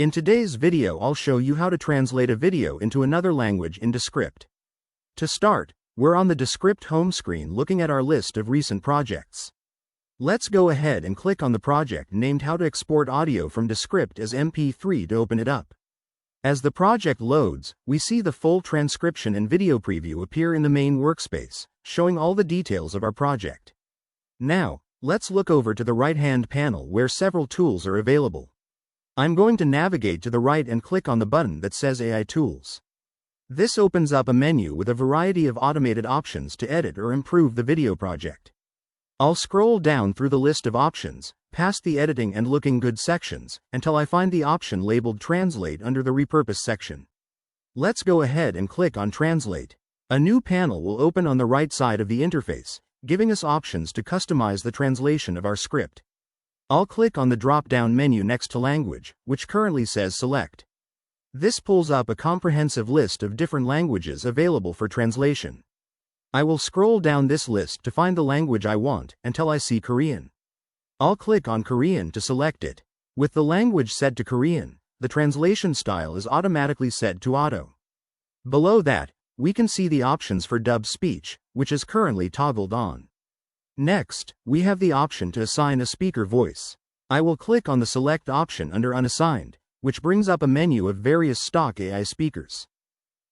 In today's video I'll show you how to translate a video into another language in Descript. To start, we're on the Descript home screen looking at our list of recent projects. Let's go ahead and click on the project named How to Export Audio from Descript as MP3 to open it up. As the project loads, we see the full transcription and video preview appear in the main workspace, showing all the details of our project. Now, let's look over to the right-hand panel where several tools are available. I'm going to navigate to the right and click on the button that says AI Tools. This opens up a menu with a variety of automated options to edit or improve the video project. I'll scroll down through the list of options, past the editing and looking good sections, until I find the option labeled Translate under the Repurpose section. Let's go ahead and click on Translate. A new panel will open on the right side of the interface, giving us options to customize the translation of our script. I'll click on the drop-down menu next to Language, which currently says Select. This pulls up a comprehensive list of different languages available for translation. I will scroll down this list to find the language I want until I see Korean. I'll click on Korean to select it. With the language set to Korean, the translation style is automatically set to Auto. Below that, we can see the options for dub speech, which is currently toggled on. Next, we have the option to assign a speaker voice. I will click on the Select option under Unassigned, which brings up a menu of various stock AI speakers.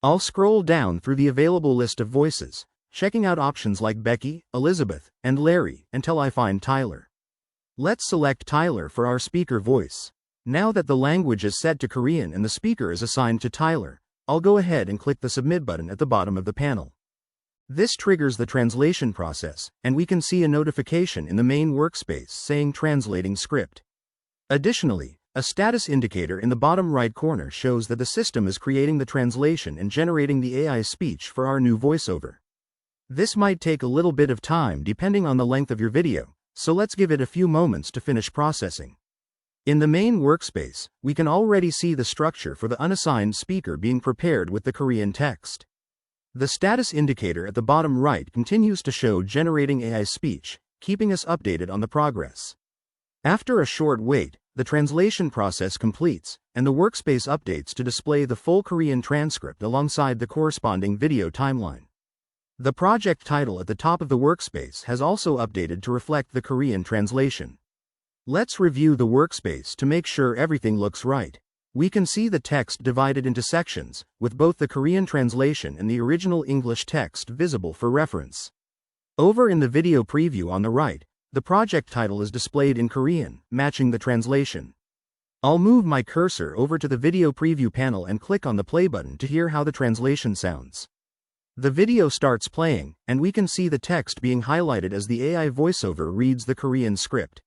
I'll scroll down through the available list of voices, checking out options like Becky, Elizabeth, and Larry until I find Tyler. Let's select Tyler for our speaker voice. Now that the language is set to Korean and the speaker is assigned to Tyler, I'll go ahead and click the Submit button at the bottom of the panel. This triggers the translation process, and we can see a notification in the main workspace saying Translating Script. Additionally, a status indicator in the bottom right corner shows that the system is creating the translation and generating the AI speech for our new voiceover. This might take a little bit of time depending on the length of your video, so let's give it a few moments to finish processing. In the main workspace, we can already see the structure for the unassigned speaker being prepared with the Korean text. The status indicator at the bottom right continues to show Generating AI Speech, keeping us updated on the progress. After a short wait, the translation process completes, and the workspace updates to display the full Korean transcript alongside the corresponding video timeline. The project title at the top of the workspace has also updated to reflect the Korean translation. Let's review the workspace to make sure everything looks right. We can see the text divided into sections, with both the Korean translation and the original English text visible for reference. Over in the video preview on the right, the project title is displayed in Korean, matching the translation. I'll move my cursor over to the video preview panel and click on the play button to hear how the translation sounds. The video starts playing, and we can see the text being highlighted as the AI voiceover reads the Korean script.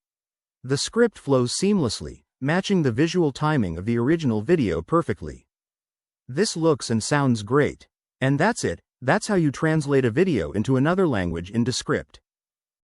The script flows seamlessly, matching the visual timing of the original video perfectly. This looks and sounds great. And that's it. That's how you translate a video into another language in Descript.